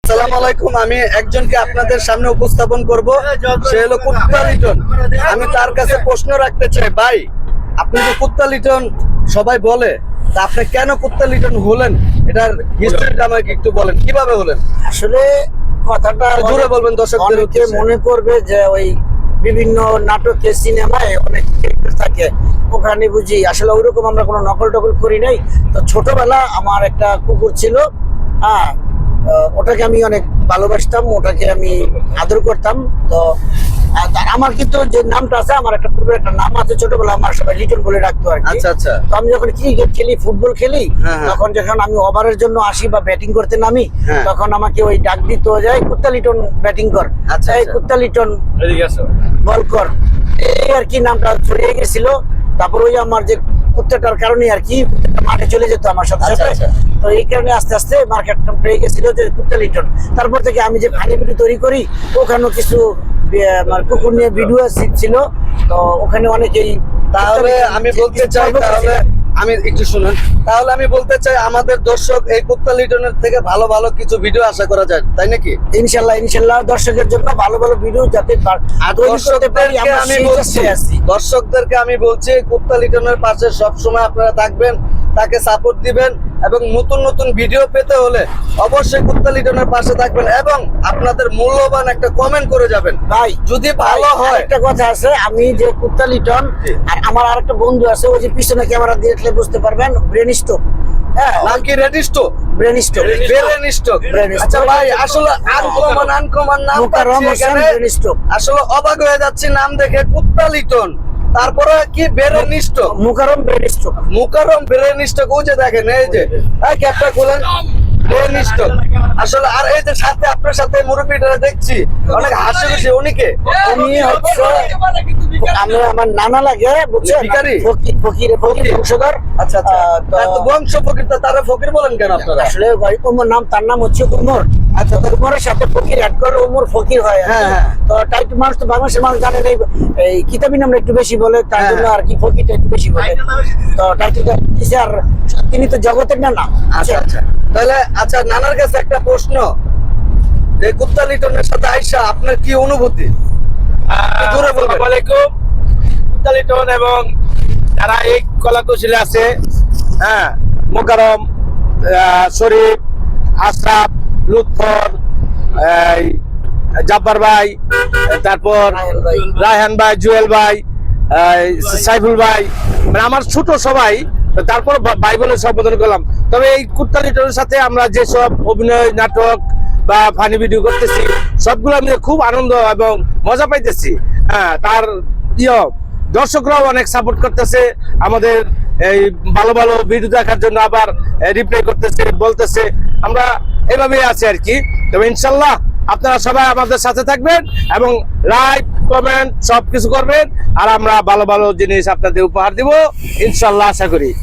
আসসালামু আলাইকুম। আমি একজনকে আপনাদের সামনে উপস্থাপন করব, সে হলো কুত্তা লিটন। আমি তার কাছে প্রশ্ন রাখতে চাই, ভাই আপনি তো কুত্তা লিটন সবাই বলে, তা আপনি কেন কুত্তা লিটন হলেন? এটার হিস্ট্রিটা আমাকে একটু বলেন, কিভাবে হলেন? আসলে কথাটা জোরে বলবেন, দর্শকদের অনেকে মনে করবে যে ওই বিভিন্ন নাটকে সিনেমায় অনেক ক্যারেক্টার থাকে, ওখানে বুঝি আসলে ওইরকম আমরা কোনো নকল টকল করি নাই। তো ছোটবেলা আমার একটা কুকুর ছিল, হ্যাঁ, ওটাকে আমি অনেক ভালোবাসতাম, ওটাকে আমি আদর করতাম। তো আমার কিন্তু যে নামটা আছে, আমার একটা পূর্বের একটা নাম আছে, ছোটবেলা আমার সবাই লিটন বলে ডাকতো আর কি। আচ্ছা আচ্ছা। তো আমি যখন ক্রিকেট খেলি, ফুটবল খেলি, হ্যাঁ। তখন যখন আমি ওভারের জন্য আসি বা ব্যাটিং করতে নামি, হ্যাঁ। তখন আমাকে ওই ডাক দিত, যায় কুত্তা লিটন ব্যাটিং কর, আচ্ছা, এই আচ্ছা। কুত্তা লিটন বল কর, এই আর কি নামটা ছড়িয়ে গেছিল। তারপর ওই আমার যে কুত্তাটার কারণে আর কি কুত্তাটা মাঠে চলে যেত আমার সাথে আচ্ছা, সাথে। আচ্ছা। তো এই কারণে আস্তে আস্তে মার্কেটটা পেয়ে গেছিল যে কুত্তা লিটন। তারপর থেকে আমি যে ফানি ভিডিও তৈরি করি, ওখানেও কিছু আমার কুকুর নিয়ে ভিডিও ছিল, তো ওখানে অনেকেই। তাহলে আমি বলতে চাই, তাহলে আমি একটু শুনুন, তাহলে আমি বলতে চাই আমাদের দর্শক এই কুত্তা লিটনের থেকে ভালো ভালো কিছু ভিডিও আশা করা যায়, তাই নাকি? ইনশাল্লাহ ইনশাল্লাহ দর্শকের জন্য ভালো ভালো ভিডিও যাতে আর দর্শকদেরকে আমি বলছি কুত্তা লিটনের পাশে সবসময় আপনারা থাকবেন, তাকে সাপোর্ট দিবেন, এবং নতুন নতুন ভিডিও পেতে হলে অবশ্যই কুত্তা লিটনের পাশে থাকবেন, এবং আপনাদের মূল্যবান একটা কমেন্ট করে যাবেন ভাই। যদি ভালো হয়। একটা কথা আছে, আমি যে কুত্তা লিটন আর আমার আরেকটা বন্ধু আছে, ওই যে পিছনে ক্যামেরা দিয়ে দেখলে বুঝতে পারবেন, ব্রেন স্ট্রোক। হ্যাঁ, নাম কি? রেডিস্টো? Brain stroke. আচ্ছা ভাই, আসলে আনকমন নাম মুকাররম হোসেন ব্রেন স্ট্রোক। আসলে অবাক হয়ে যাচ্ছি নাম দেখে, কুত্তা লিটন, তারপরে কি বেরেনিষ্ট, মুকাররম ব্রেন স্ট্রোক। মুকাররম বেরেনিষ্ট। ওই যে দেখেন, এই যে ক্যাপটা খোলেন, বেরেনিষ্ট। আসলে আর এই যে সাথে আপনার সাথে মুরব্বিটা দেখছি অনেক হাসি খুশি, উনিকে উনি হচ্ছে আমার নানা লাগে, বুঝছেন, ভিখারি? ফকির বংশধর। আচ্ছা আচ্ছা। তো বংশ ফকির, তো তারা ফকির বলেন কেন আপনারা? আসলে ওমর নাম, তার নাম হচ্ছে উমর। আচ্ছা, তো উমরের সাথে ফকির অ্যাড করে উমর ফকির হয়। হ্যাঁ। তো টাইটেল মানুষ তো বাংলাদেশের মানুষ জানে না, এই কিতাবি নামটা একটু বেশি বলে, তার জন্য আর কি ফকিরটা একটু বেশি বলে। তো টাইটেলটা দিছে, আর তিনি তো জগতের না। আচ্ছা আচ্ছা। তাহলে আচ্ছা, নানার কাছে একটা প্রশ্ন, এই কুত্তা লিটনের সাথে আইসা আপনার কি অনুভূতি? জোরে বলবেন। আসসালামু আলাইকুম। কুত্তা লিটন এবং যারা এই কলা কৌশলে আছে, হ্যাঁ, মোকাররম, শরীফ, আশরাফ, লুৎফর, জাব্বার ভাই, তারপর রায়হান ভাই, জুয়েল ভাই, সাইফুল ভাই, মানে আমার ছোট সবাই, তারপর ভাই বলে সম্বোধন করলাম। তবে এই কুত্তা লিটনের সাথে আমরা যেসব অভিনয়, নাটক বা ফানি ভিডিও করতেছি, সবগুলো আমি খুব আনন্দ এবং মজা পাইতেছি। হ্যাঁ, তার দর্শকরাও অনেক সাপোর্ট করতেছে আমাদের এই ভালো ভালো ভিডিও দেখার জন্য, আবার রিপ্লাই করতেছে, বলতেছে। আমরা এভাবেই আছি আর কি। তবে ইনশাল্লাহ আপনারা সবাই আমাদের সাথে থাকবেন এবং লাইক, কমেন্ট সবকিছু করবেন, আর আমরা ভালো ভালো জিনিস আপনাদের উপহার দিব ইনশাল্লাহ, আশা করি।